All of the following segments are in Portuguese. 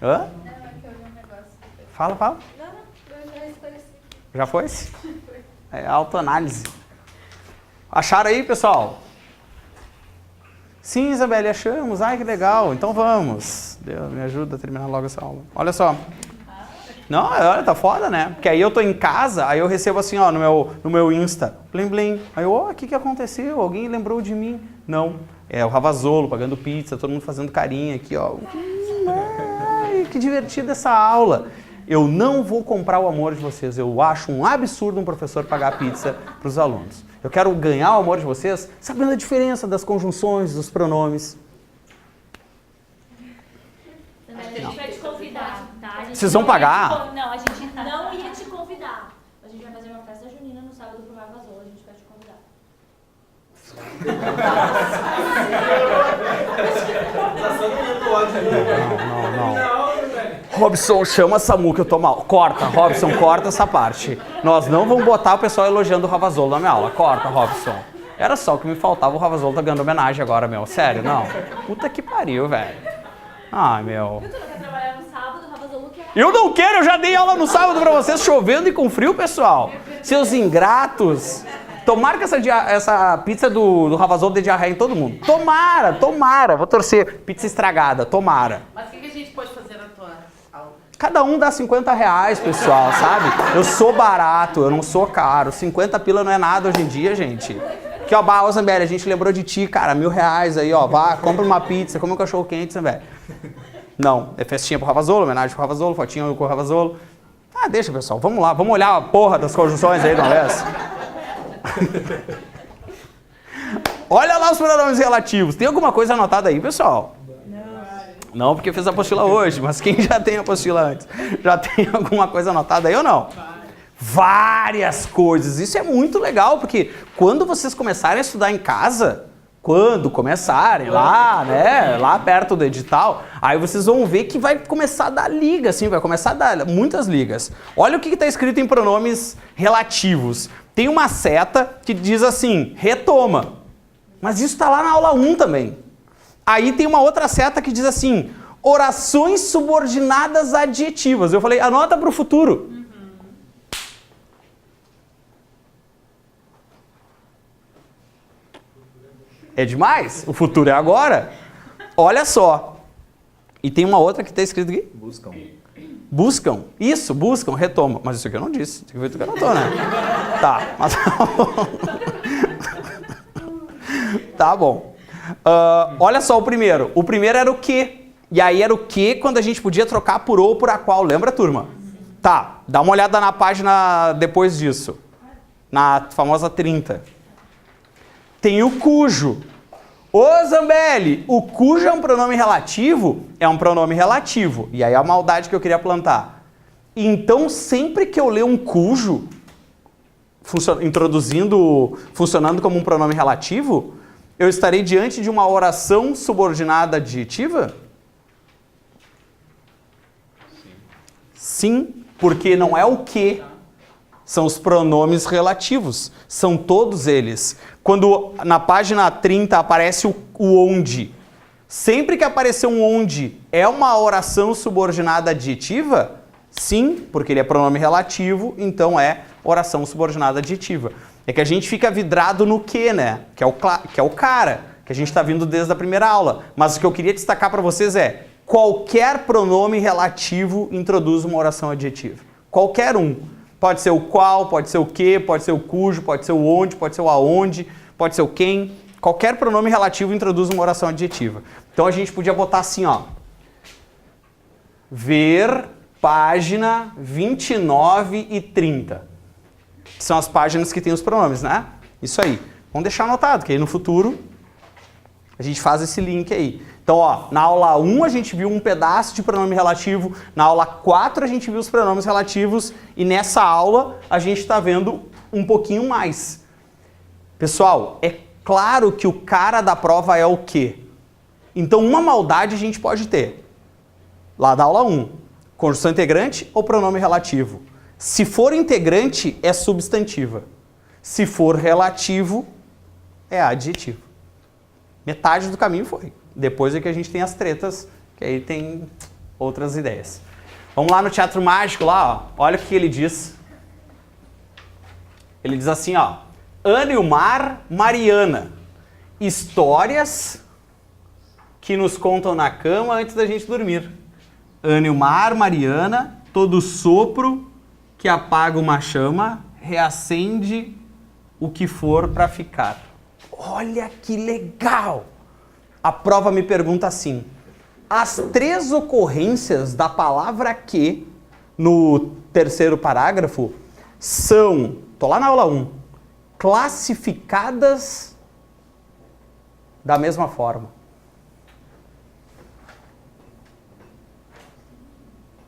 Hã? Não, é que eu vi um negócio. Fala. Não, eu já esclareci. Já foi? É autoanálise. Acharam aí, pessoal? Sim, Isabelle, achamos. Ai, que legal. Então vamos. Deus me ajuda a terminar logo essa aula. Olha só. Não, olha, tá foda, né? Porque aí eu tô em casa, aí eu recebo assim, ó, no meu Insta, blim blim. Aí eu, ó, o que aconteceu? Alguém lembrou de mim? Não. É o Ravazolo pagando pizza, todo mundo fazendo carinha aqui, ó. Ai, que divertida essa aula. Eu não vou comprar o amor de vocês. Eu acho um absurdo um professor pagar pizza para os alunos. Eu quero ganhar o amor de vocês sabendo a diferença das conjunções, dos pronomes. A gente vai te convidar, tá? Vocês vão pagar? Não, a gente não ia te convidar. A gente vai fazer uma festa junina no sábado pro Ravazolo, a gente vai te convidar. Não. Robson, chama a Samu que eu tô mal. Corta, Robson, corta essa parte. Nós não vamos botar o pessoal elogiando o Ravazolo na minha aula. Corta, Robson. Era só o que me faltava, o Ravazolo tá ganhando homenagem agora, meu. Sério, não. Puta que pariu, velho. Ai, meu. Tu não quer trabalhar no sábado, o Ravazolo quer. Eu não quero, eu já dei aula no sábado pra vocês, chovendo e com frio, pessoal. Seus ingratos. Tomara que essa pizza do Ravazolo dê diarreia em todo mundo. Tomara. Vou torcer. Pizza estragada, tomara. Mas o que a gente pode fazer na tua aula? Cada um dá 50 reais, pessoal, sabe? Eu sou barato, eu não sou caro. 50 pila não é nada hoje em dia, gente. Aqui, ó, ô Zambelli, a gente lembrou de ti, cara. R$1.000 aí, ó. Vá, compra uma pizza, come um cachorro quente, Zambelli. Não, é festinha pro Ravazolo, homenagem pro Ravazolo, fotinho com o Ravazolo. Ah, deixa, pessoal, vamos lá, vamos olhar a porra das conjunções aí de uma vez. Olha lá os pronomes relativos. Tem alguma coisa anotada aí, pessoal? Não, porque fez a apostila hoje, mas quem já tem a apostila antes? Já tem alguma coisa anotada aí ou não? Várias coisas. Isso é muito legal, porque quando vocês começarem a estudar em casa, quando começarem lá, né, lá perto do edital, aí vocês vão ver que vai começar a dar liga, assim, vai começar a dar muitas ligas. Olha o que está escrito em pronomes relativos. Tem uma seta que diz assim, retoma. Mas isso está lá na aula 1 também. Aí tem uma outra seta que diz assim, orações subordinadas adjetivas. Eu falei, anota para o futuro. É demais? O futuro é agora? Olha só. E tem uma outra que está escrito aqui. Buscam. Isso, buscam, retoma. Mas isso aqui eu não disse. Isso aqui foi tu que anotou, né? Tá. Mas... tá bom. Olha só o primeiro. O primeiro era o que. E aí era o que quando a gente podia trocar por ou por a qual. Lembra, turma? Tá. Dá uma olhada na página depois disso. Na famosa 30. Tem o cujo. Ô Zambelli, o cujo é um pronome relativo? É um pronome relativo. E aí a maldade que eu queria plantar. Então, sempre que eu ler um cujo, funcionando como um pronome relativo, eu estarei diante de uma oração subordinada adjetiva? Sim, porque não é o que. São os pronomes relativos. São todos eles. Quando na página 30 aparece o onde, sempre que aparecer um onde, é uma oração subordinada adjetiva? Sim, porque ele é pronome relativo, então é oração subordinada adjetiva. É que a gente fica vidrado no que, né? Que é o cara, que a gente está vindo desde a primeira aula. Mas o que eu queria destacar para vocês é, qualquer pronome relativo introduz uma oração adjetiva. Qualquer um. Pode ser o qual, pode ser o que, pode ser o cujo, pode ser o onde, pode ser o aonde, pode ser o quem. Qualquer pronome relativo introduz uma oração adjetiva. Então a gente podia botar assim, ó. Ver página 29 e 30. Que são as páginas que tem os pronomes, né? Isso aí. Vamos deixar anotado, que aí no futuro a gente faz esse link aí. Então, ó, na aula 1 a gente viu um pedaço de pronome relativo, na aula 4 a gente viu os pronomes relativos e nessa aula a gente está vendo um pouquinho mais. Pessoal, é claro que o cara da prova é o quê? Então, uma maldade a gente pode ter. Lá da aula 1, conjunção integrante ou pronome relativo? Se for integrante, é substantiva. Se for relativo, é adjetivo. Metade do caminho foi. Depois é que a gente tem as tretas, que aí tem outras ideias. Vamos lá no teatro mágico lá, ó. Olha o que ele diz. Ele diz assim, ó. Ana e o Mar, Mariana. Histórias que nos contam na cama antes da gente dormir. Ana e o Mar, Mariana. Todo sopro que apaga uma chama, reacende o que for para ficar. Olha que legal! A prova me pergunta assim. As 3 ocorrências da palavra que, no terceiro parágrafo, são, tô lá na aula 1, classificadas da mesma forma.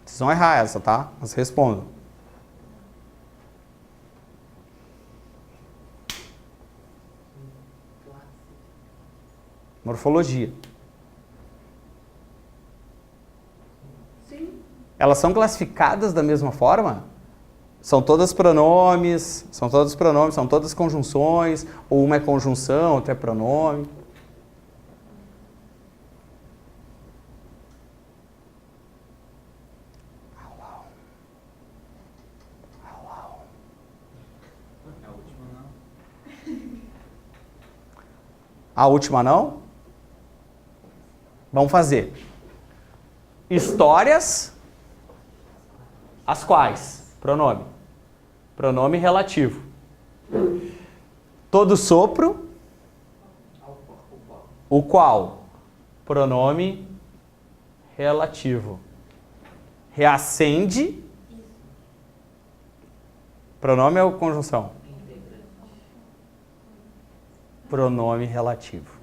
Vocês vão errar essa, tá? Mas respondam. Morfologia. Sim. Elas são classificadas da mesma forma? São todas pronomes, são todas conjunções, ou uma é conjunção, outra é pronome. A última não? Vamos fazer. Histórias, as quais? Pronome. Pronome relativo. Todo sopro, o qual? Pronome relativo. Reacende, pronome ou conjunção? Pronome relativo.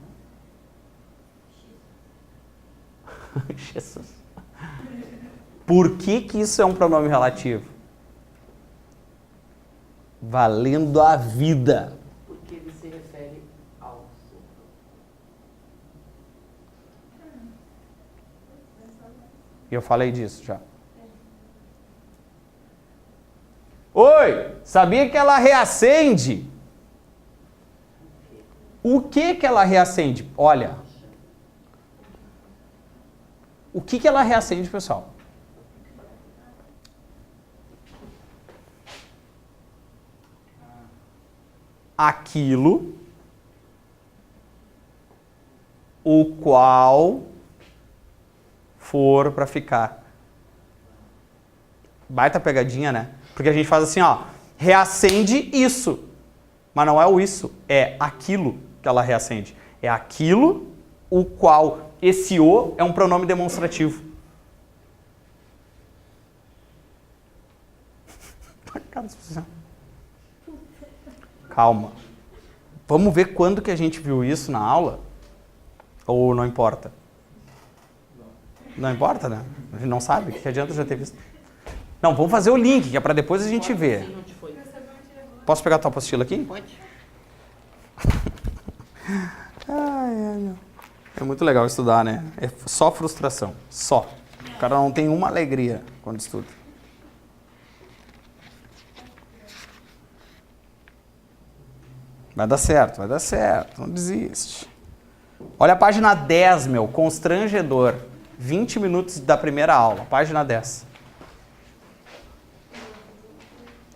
Jesus. Por que isso é um pronome relativo? Valendo a vida. Porque ele se refere ao sopro. Eu falei disso já. Oi, sabia que ela reacende? O que ela reacende? Olha. O que ela reacende, pessoal? Aquilo o qual for para ficar. Baita pegadinha, né? Porque a gente faz assim, ó, reacende isso. Mas não é o isso, é aquilo que ela reacende. É aquilo o qual, esse o é um pronome demonstrativo. Calma. Vamos ver quando que a gente viu isso na aula? Ou não importa? Não importa, né? A gente não sabe, que adianta já ter visto. Não, vamos fazer o link, que é para depois a gente ver. Posso pegar a tua apostila aqui? Pode. É muito legal estudar, né? É só frustração, só. O cara não tem uma alegria quando estuda. Vai dar certo, não desiste. Olha a página 10, meu, constrangedor. 20 minutos da primeira aula, página 10.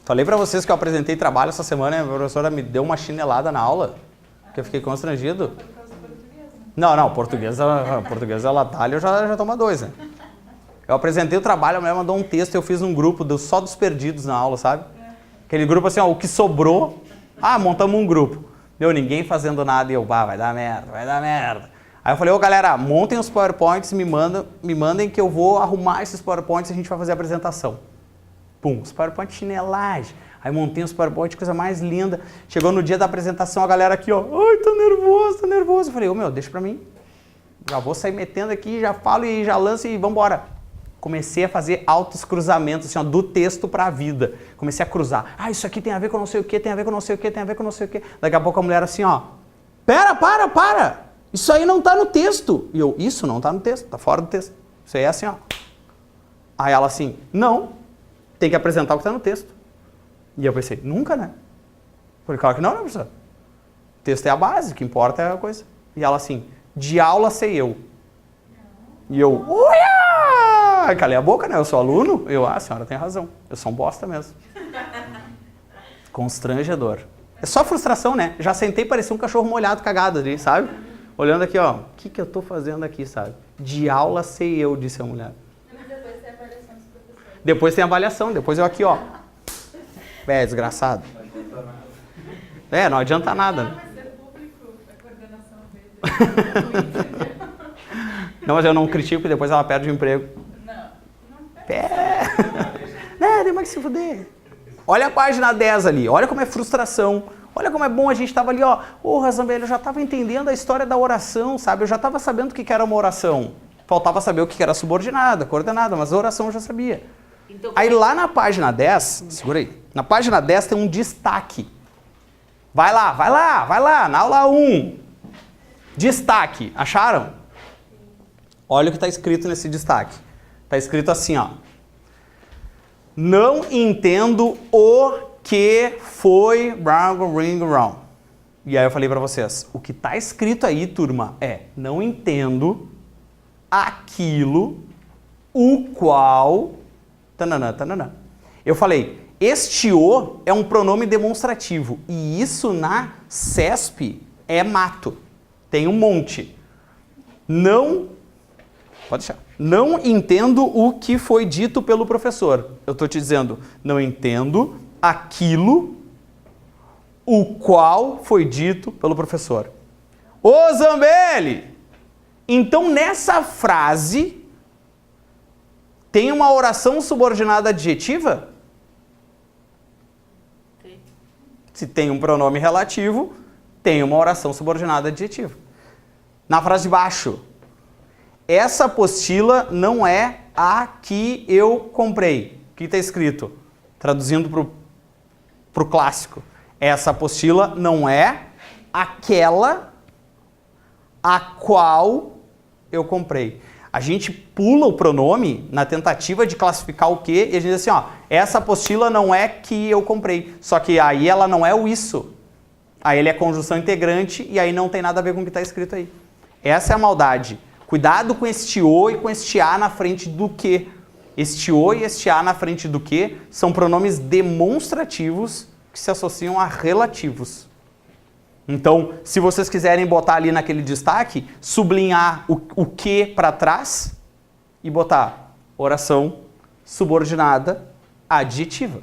Falei pra vocês que eu apresentei trabalho essa semana e a professora me deu uma chinelada na aula, que eu fiquei constrangido. Não, português ela dá, eu já toma 2, né? Eu apresentei o trabalho, a mulher mandou um texto, eu fiz um grupo só dos perdidos na aula, sabe? Aquele grupo assim, ó, o que sobrou, montamos um grupo. Meu, ninguém fazendo nada e eu, vai dar merda. Aí eu falei, galera, montem os PowerPoints e me mandem que eu vou arrumar esses PowerPoints e a gente vai fazer a apresentação. Pum, os PowerPoints chinelagem. Aí montei os PowerPoints, coisa mais linda. Chegou no dia da apresentação, a galera aqui, ó, ai, tô nervoso. Eu falei, meu, deixa pra mim. Já vou sair metendo aqui, já falo e já lanço e vambora. Comecei a fazer altos cruzamentos, assim, ó, do texto pra vida. Comecei a cruzar. Isso aqui tem a ver com não sei o que, tem a ver com não sei o que, tem a ver com não sei o que. Daqui a pouco a mulher assim, ó, para. Isso aí não tá no texto. E eu, isso não tá no texto, tá fora do texto. Isso aí é assim, ó. Aí ela assim, não, tem que apresentar o que tá no texto. E eu pensei, nunca, né? Falei, claro que não, né, professor? O texto é a base, o que importa é a coisa. E ela assim, de aula sei eu. E eu, uia! calei a boca, né? Eu sou aluno. A senhora tem razão. Eu sou um bosta mesmo. Constrangedor. É só frustração, né? Já sentei e parecia um cachorro molhado, cagado ali, sabe? Olhando aqui, ó. O que eu tô fazendo aqui, sabe? De aula sei eu, disse a mulher. Mas depois tem a avaliação dos professores. Depois tem a avaliação. Depois eu aqui, ó. Desgraçado. Não adianta nada. Não, mas é público a coordenação dele. Não, mas eu não critico, depois ela perde o emprego. Não Tem mais que se fuder. Olha a página 10 ali, olha como é frustração. Olha como é bom, a gente tava ali, ó. Zambelli, eu já tava entendendo a história da oração, sabe? Eu já tava sabendo o que era uma oração. Faltava saber o que era subordinada, coordenada, mas a oração eu já sabia. Então, Aí lá na página 10, segura aí. Na página 10 tem um destaque. Vai lá, na aula 1. Destaque, acharam? Olha o que está escrito nesse destaque. Está escrito assim, ó. Não entendo o que foi... E aí eu falei para vocês, o que está escrito aí, turma, é não entendo aquilo o qual... Tananã. Eu falei, este o é um pronome demonstrativo e isso na CESP é mato. Tem um monte. Pode deixar. Não entendo o que foi dito pelo professor. Eu estou te dizendo, não entendo aquilo o qual foi dito pelo professor. Ô Zambelli! Então nessa frase tem uma oração subordinada adjetiva? Sim. Se tem um pronome relativo, tem uma oração subordinada adjetiva. Na frase de baixo, essa apostila não é a que eu comprei. O que está escrito? Traduzindo para o clássico. Essa apostila não é aquela a qual eu comprei. A gente pula o pronome na tentativa de classificar o quê e a gente diz assim, ó, essa apostila não é que eu comprei. Só que aí ela não é o isso. Aí ele é conjunção integrante e aí não tem nada a ver com o que está escrito aí. Essa é a maldade. Cuidado com este o e com este a na frente do que. Este o e este a na frente do que são pronomes demonstrativos que se associam a relativos. Então, se vocês quiserem botar ali naquele destaque, sublinhar o que para trás e botar oração subordinada adjetiva.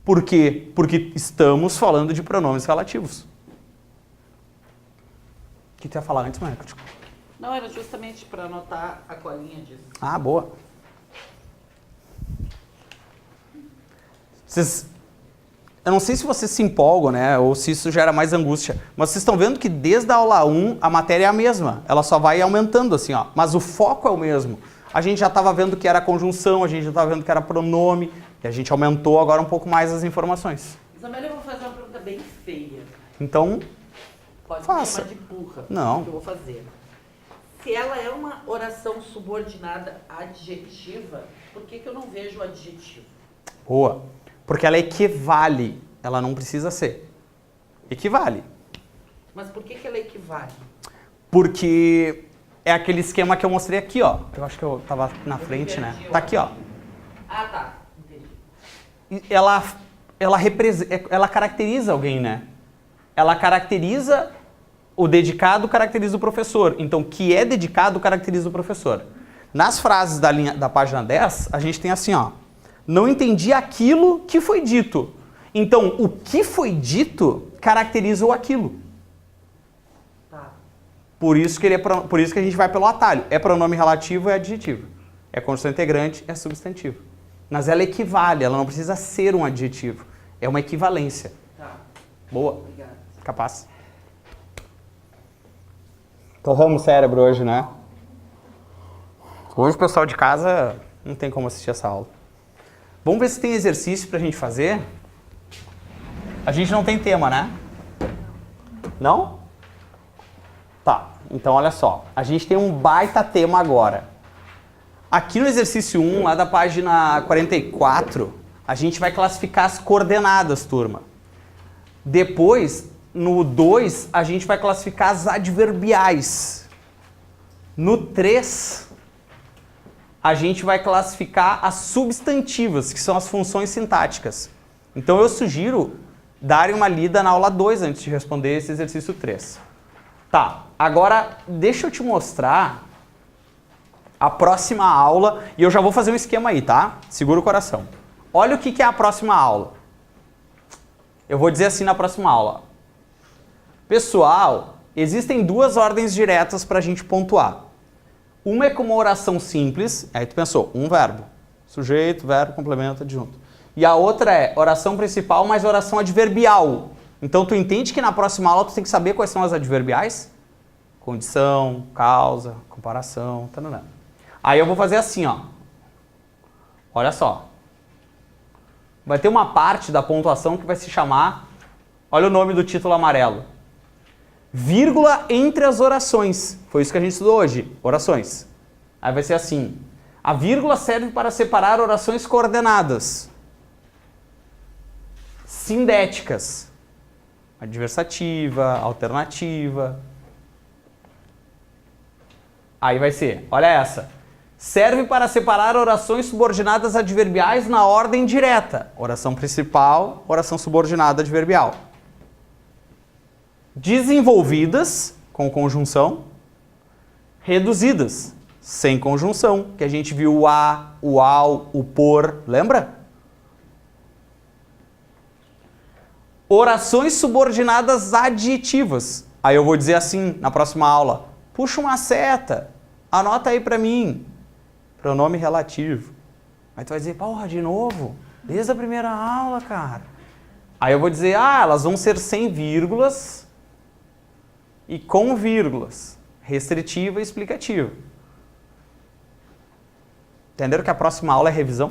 Por quê? Porque estamos falando de pronomes relativos. O que tu ia falar antes, Marco? Não, era justamente para anotar a colinha disso. Ah, boa. Eu não sei se vocês se empolgam, né? Ou se isso gera mais angústia. Mas vocês estão vendo que desde a aula 1 a matéria é a mesma. Ela só vai aumentando assim, ó. Mas o foco é o mesmo. A gente já estava vendo que era conjunção, a gente já estava vendo que era pronome. E a gente aumentou agora um pouco mais as informações. Isabela, eu vou fazer uma pergunta bem feia. Então, Pode me faça. chamar de burra. Não. Que eu vou fazer. Se ela é uma oração subordinada adjetiva, por que eu não vejo o adjetivo? Boa. Porque ela equivale. Ela não precisa ser. Equivale. Mas por que ela equivale? Porque é aquele esquema que eu mostrei aqui, ó. Eu acho que eu tava na frente, né? Tá aqui, ó. Ah, tá. Entendi. E ela caracteriza alguém, né? Ela caracteriza o dedicado, caracteriza o professor. Então, que é dedicado, caracteriza o professor. Nas frases da página 10, a gente tem assim, ó. Não entendi aquilo que foi dito. Então, o que foi dito caracteriza o aquilo. Tá. Por isso que a gente vai pelo atalho. É pronome relativo, é adjetivo. É conjunção integrante, é substantivo. Mas ela equivale, ela não precisa ser um adjetivo. É uma equivalência. Tá. Boa. Obrigada. Capaz. Torramos o cérebro hoje, né? Hoje o pessoal de casa não tem como assistir essa aula. Vamos ver se tem exercício pra gente fazer. A gente não tem tema, né? Não? Tá, então olha só. A gente tem um baita tema agora. Aqui no exercício 1, lá da página 44, a gente vai classificar as coordenadas, turma. Depois, no 2, a gente vai classificar as adverbiais. No 3, a gente vai classificar as substantivas, que são as funções sintáticas. Então eu sugiro darem uma lida na aula 2 antes de responder esse exercício 3. Tá, agora deixa eu te mostrar a próxima aula e eu já vou fazer um esquema aí, tá? Segura o coração. Olha o que é a próxima aula. Eu vou dizer assim na próxima aula. Pessoal, existem duas ordens diretas para a gente pontuar. Uma é com uma oração simples, aí tu pensou, um verbo. Sujeito, verbo, complemento, adjunto. E a outra é oração principal mais oração adverbial. Então tu entende que na próxima aula tu tem que saber quais são as adverbiais? Condição, causa, comparação, tanana. Aí eu vou fazer assim, ó. Olha só. Vai ter uma parte da pontuação que vai se chamar, olha o nome do título amarelo. Vírgula entre as orações. Foi isso que a gente estudou hoje, orações. Aí vai ser assim. A vírgula serve para separar orações coordenadas. Sindéticas. Adversativa, alternativa. Aí vai ser, olha essa. Serve para separar orações subordinadas adverbiais na ordem direta. Oração principal, oração subordinada adverbial. Desenvolvidas, com conjunção. Reduzidas, sem conjunção. Que a gente viu o a, o ao, o por, lembra? Orações subordinadas adjetivas. Aí eu vou dizer assim na próxima aula. Puxa uma seta, anota aí para mim. Pronome relativo. Aí tu vai dizer, porra, de novo? Desde a primeira aula, cara. Aí eu vou dizer, elas vão ser sem vírgulas e com vírgulas. Restritiva e explicativa. Entenderam que a próxima aula é revisão?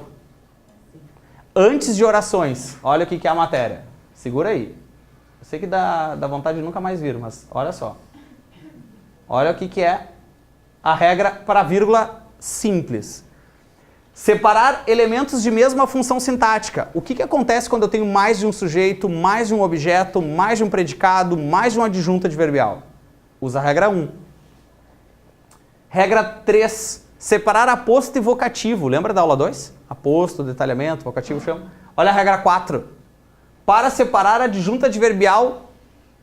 Antes de orações, olha o que é a matéria. Segura aí. Eu sei que dá vontade de nunca mais vir, mas olha só. Olha o que é a regra para vírgula simples. Separar elementos de mesma função sintática. O que acontece quando eu tenho mais de um sujeito, mais de um objeto, mais de um predicado, mais de um adjunto adverbial? Usa a regra 1. Regra 3. Separar aposto e vocativo. Lembra da aula 2? Aposto, detalhamento, vocativo, chama. Olha a regra 4. Para separar adjunto adverbial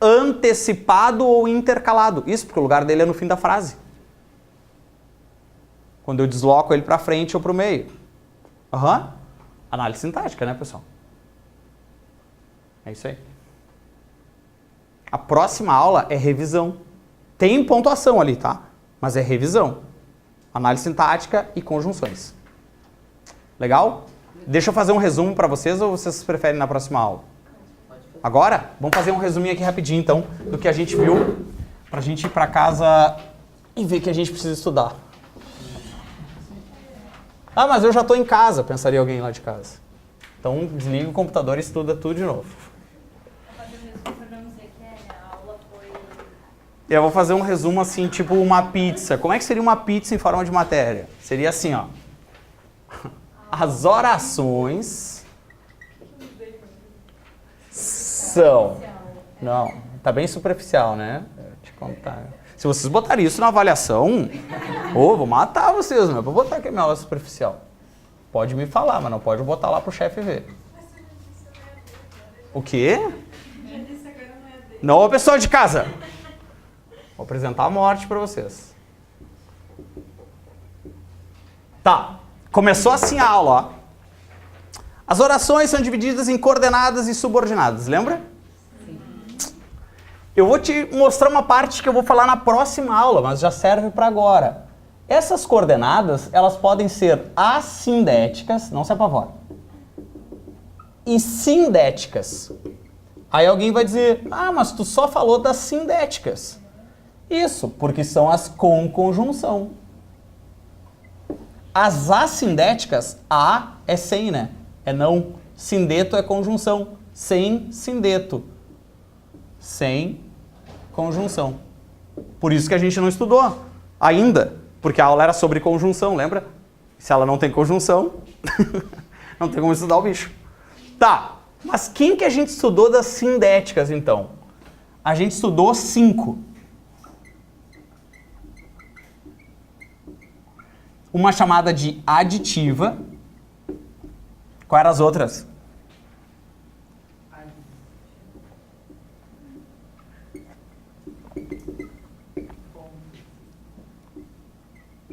antecipado ou intercalado. Isso porque o lugar dele é no fim da frase. Quando eu desloco ele para frente ou para o meio. Análise sintática, né, pessoal? É isso aí. A próxima aula é revisão. Tem pontuação ali, tá? Mas é revisão. Análise sintática e conjunções. Legal? Deixa eu fazer um resumo para vocês ou vocês preferem na próxima aula? Agora, vamos fazer um resuminho aqui rapidinho, então, do que a gente viu, pra gente ir pra casa e ver que a gente precisa estudar. Mas eu já tô em casa, pensaria alguém lá de casa. Então, desliga o computador e estuda tudo de novo. Eu vou fazer um resumo assim, tipo uma pizza. Como é que seria uma pizza em forma de matéria? Seria assim, ó. As orações são... Não, tá bem superficial, né? Vou te contar. Se vocês botarem isso na avaliação, vou matar vocês, não é pra botar aqui a minha aula superficial. Pode me falar, mas não pode botar lá pro chefe ver. O quê? Não, pessoal de casa. Vou apresentar a morte pra vocês. Tá, começou assim a aula, ó. As orações são divididas em coordenadas e subordinadas, lembra? Sim. Eu vou te mostrar uma parte que eu vou falar na próxima aula, mas já serve para agora. Essas coordenadas, elas podem ser assindéticas, não se apavora, e sindéticas. Aí alguém vai dizer, mas tu só falou das sindéticas. Isso, porque são as com conjunção. As assindéticas, a é sem, né? É não. Sindeto é conjunção. Sem, sindeto. Sem, conjunção. Por isso que a gente não estudou ainda. Porque a aula era sobre conjunção, lembra? Se ela não tem conjunção, não tem como estudar o bicho. Tá, mas quem que a gente estudou das sindéticas, então? A gente estudou 5. uma chamada de aditiva. Quais eram as outras?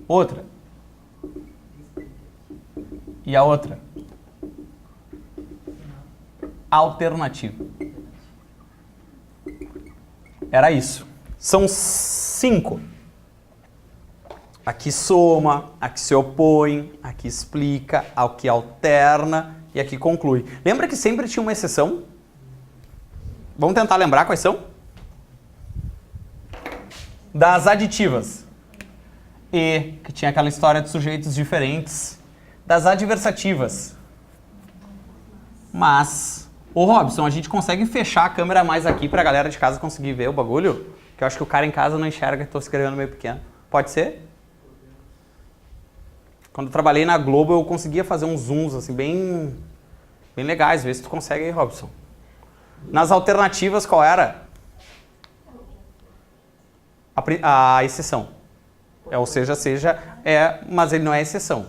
Outra. E a outra? Alternativa. Era isso. São 5. Aqui soma, aqui se opõe, aqui explica, aqui alterna e aqui conclui. Lembra que sempre tinha uma exceção? Vamos tentar lembrar quais são? Das aditivas. E, que tinha aquela história de sujeitos diferentes. Das adversativas. Mas, ô Robson, a gente consegue fechar a câmera mais aqui pra galera de casa conseguir ver o bagulho? Que eu acho que o cara em casa não enxerga que eu tô escrevendo meio pequeno. Pode ser? Quando eu trabalhei na Globo, eu conseguia fazer uns zooms assim, bem legais. Vê se tu consegue aí, Robson. Nas alternativas, qual era? A exceção. Ou seja, mas ele não é exceção.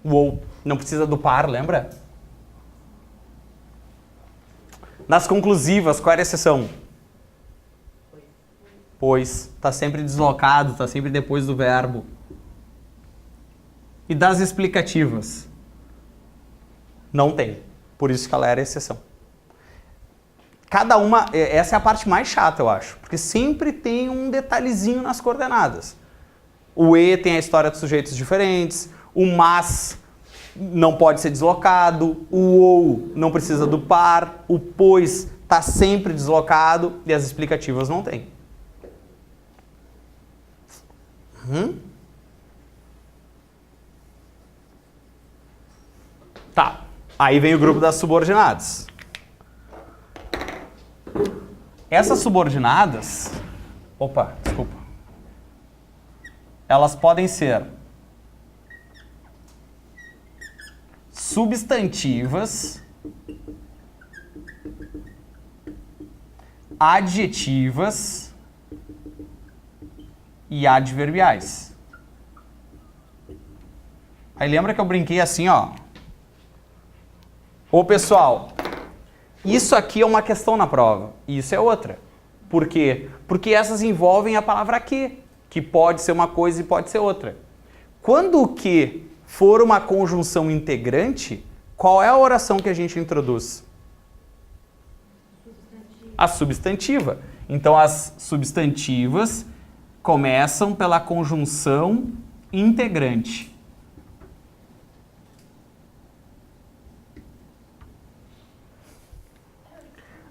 O ou. Não precisa do par, lembra? Nas conclusivas, qual era a exceção? Pois. Está sempre deslocado, está sempre depois do verbo. E das explicativas? Não tem. Por isso que ela era exceção. Cada uma, essa é a parte mais chata, eu acho. Porque sempre tem um detalhezinho nas coordenadas. O e tem a história de sujeitos diferentes. O mas não pode ser deslocado. O ou não precisa do par. O pois está sempre deslocado. E as explicativas não tem. Tá. Aí vem o grupo das subordinadas. Essas subordinadas, desculpa. Elas podem ser substantivas, adjetivas e adverbiais. Aí lembra que eu brinquei assim, ó. Ô pessoal, isso aqui é uma questão na prova, e isso é outra. Por quê? Porque essas envolvem a palavra que pode ser uma coisa e pode ser outra. Quando o que for uma conjunção integrante, qual é a oração que a gente introduz? A substantiva. Então as substantivas começam pela conjunção integrante.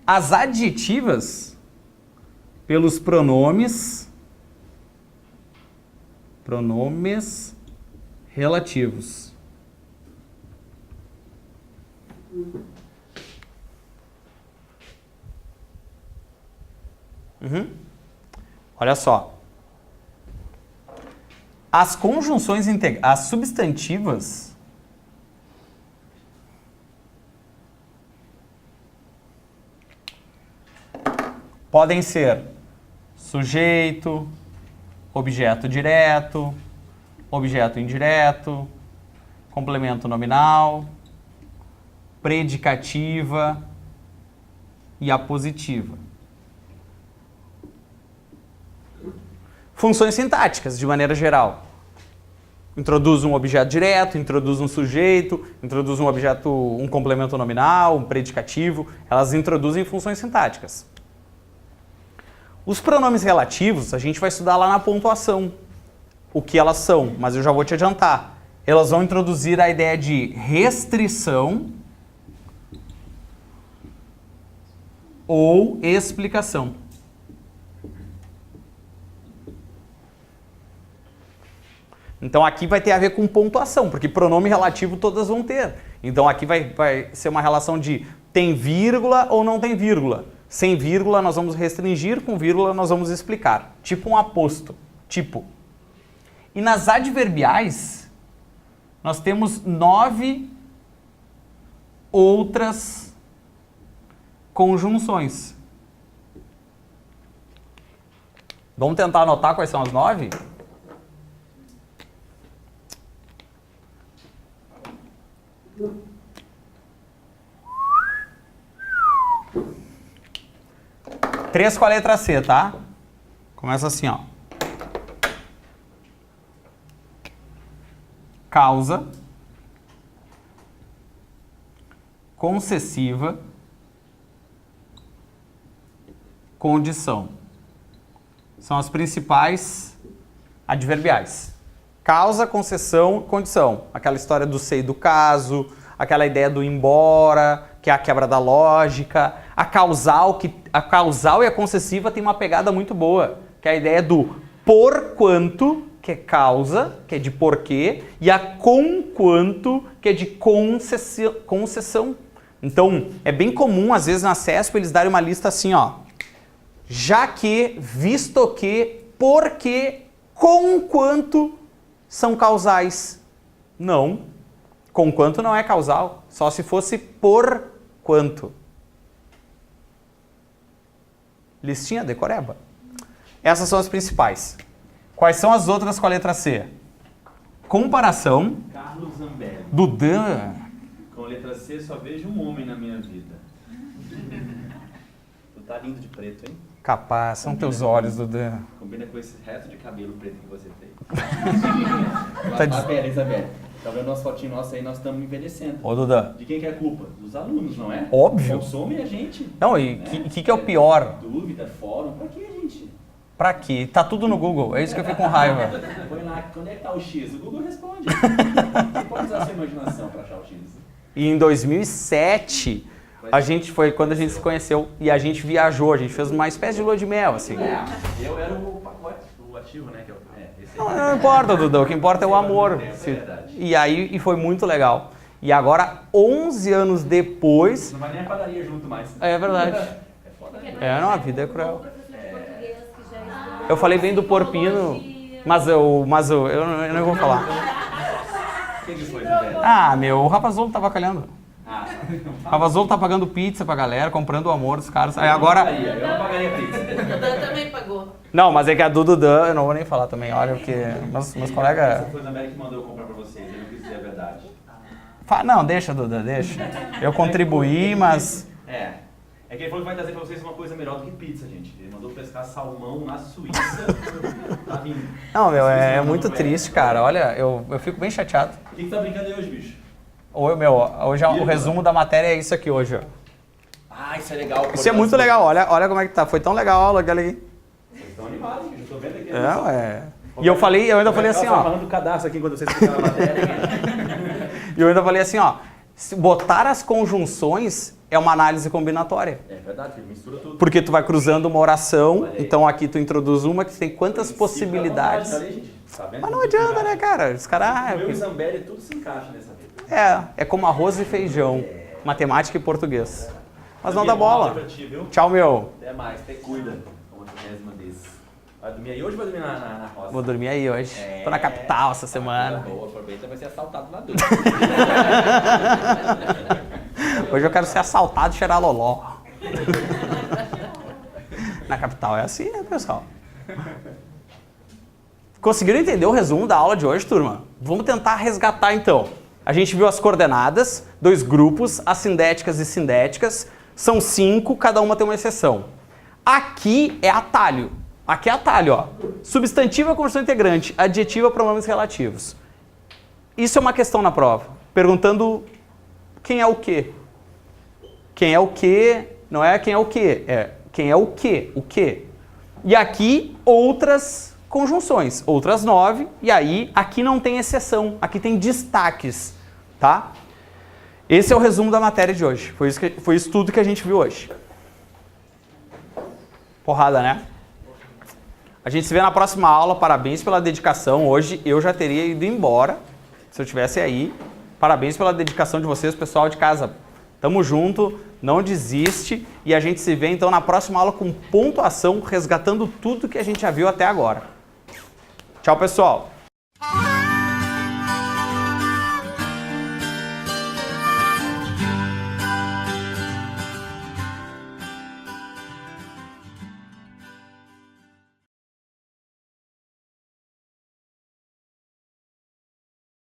As adjetivas, pelos pronomes relativos. Olha só. As conjunções as substantivas podem ser sujeito, objeto direto, objeto indireto, complemento nominal, predicativa e apositiva. Funções sintáticas, de maneira geral. Introduz um objeto direto, introduz um sujeito, introduz um objeto, um complemento nominal, um predicativo. Elas introduzem funções sintáticas. Os pronomes relativos, a gente vai estudar lá na pontuação o que elas são, mas eu já vou te adiantar. Elas vão introduzir a ideia de restrição ou explicação. Então aqui vai ter a ver com pontuação, porque pronome relativo todas vão ter. Então aqui vai ser uma relação de tem vírgula ou não tem vírgula. Sem vírgula nós vamos restringir, com vírgula nós vamos explicar. Tipo um aposto. Tipo. E nas adverbiais, nós temos 9 outras conjunções. Vamos tentar anotar quais são as 9? Três com a letra C, tá? Começa assim, ó. Causa, concessiva, condição. São as principais adverbiais. Causa, concessão, condição. Aquela história do ser e do caso, aquela ideia do embora, que é a quebra da lógica. A causal e a concessiva tem uma pegada muito boa, que é a ideia do porquanto, que é causa, que é de porquê, e a conquanto, que é de concessão. Então, é bem comum, às vezes, na CESP, eles darem uma lista assim, ó. Já que, visto que, porque, conquanto são causais. Não. Conquanto não é causal, só se fosse por quanto. Listinha decoreba. Essas são as principais. Quais são as outras com a letra C? Comparação. Carlos Zambelli. Dudan. Com letra C, só vejo um homem na minha vida. Tu tá lindo de preto, hein? Capaz, são teus olhos, Dudan. Combina com esse resto de cabelo preto que você tem. Tá diz- Isabelle, Isabelle. Tá vendo umas fotinhas nossas aí? Nós estamos envelhecendo. Ô, Dudan. De quem que é a culpa? Dos alunos, não é? Óbvio. Consome a gente. Não, e o que é o pior? Dúvida, fórum, pra que a gente? Pra quê? Tá tudo no Google, é isso que eu fico com raiva. Põe lá, quando é que tá o X? O Google responde. Você pode usar a sua imaginação pra achar o X. E em 2007, a gente foi quando a gente se conheceu e a gente viajou, a gente fez uma espécie de lua de mel, assim. Eu era o pacote, o ativo, né? Esse aí. Não importa, Duda, o que importa é o amor. É verdade. E aí foi muito legal. E agora, 11 anos depois... Não vai nem a padaria junto mais. É verdade. É foda, né? É, não, a vida é cruel. Professor de português que já estudou Eu falei bem do Porpino, mas eu não vou falar. O que foi, Isabelle? Ah, meu, o Rapazolo tá avacalhando. Ah, O Rapazolo tá pagando pizza pra galera, comprando o amor dos caras. Aí agora... eu não pagaria pizza. O Dudan também pagou. Não, mas é que a Dudan, eu não vou nem falar também, olha, porque meus colegas... Essa foi a Isabelle que mandou eu comprar pra vocês, eu não quis dizer a verdade. Não, deixa, Dudan, deixa. Eu contribuí, mas... É que ele falou que vai trazer pra vocês uma coisa melhor do que pizza, gente. Ele mandou pescar salmão na Suíça. Tá vindo. Não, meu, é muito triste, cara. Olha, eu fico bem chateado. O que tá brincando aí hoje, bicho? Hoje o resumo da matéria é isso aqui hoje, ó. Ah, isso é legal. Isso é muito legal, olha como é que tá. Foi tão legal a aula, olha aí. Vocês estão animados, gente. Eu tô vendo aqui. E eu ainda falei assim, ó. falando do cadastro aqui quando vocês explicaram a matéria. E eu ainda falei assim, ó. Botar as conjunções é uma análise combinatória. É verdade, ele mistura tudo. Porque tu vai cruzando uma oração, então aqui tu introduz uma que tem quantas possibilidades. Mas não adianta, né, cara? Os caras... Eu e Zambelli, tudo se encaixa nessa vida. É como arroz e feijão, matemática e português. Mas não dá bola. Tchau, meu. Até mais, te cuida. Como tu mesma disse. Vai dormir aí hoje ou vai dormir na roça? Vou dormir aí hoje. Tô na capital essa semana. Boa, aproveita, vai ser assaltado na dúvida. Hoje eu quero ser assaltado e cheirar loló. Na capital é assim, né, pessoal? Conseguiram entender o resumo da aula de hoje, turma? Vamos tentar resgatar, então. A gente viu as coordenadas, 2 grupos, assindéticas e sindéticas. São 5, cada uma tem uma exceção. Aqui é atalho. Aqui é atalho, ó. Substantiva, conjunção integrante. Adjetiva, pronomes relativos. Isso é uma questão na prova. Perguntando quem é o quê. Quem é o quê? Não é quem é o quê. É quem é o quê. O quê. E aqui, outras conjunções. Outras 9. E aí, aqui não tem exceção. Aqui tem destaques. Tá? Esse é o resumo da matéria de hoje. Foi isso tudo que a gente viu hoje. Porrada, né? A gente se vê na próxima aula. Parabéns pela dedicação. Hoje eu já teria ido embora se eu estivesse aí. Parabéns pela dedicação de vocês, pessoal de casa. Tamo junto, não desiste. E a gente se vê então na próxima aula com pontuação, resgatando tudo que a gente já viu até agora. Tchau, pessoal.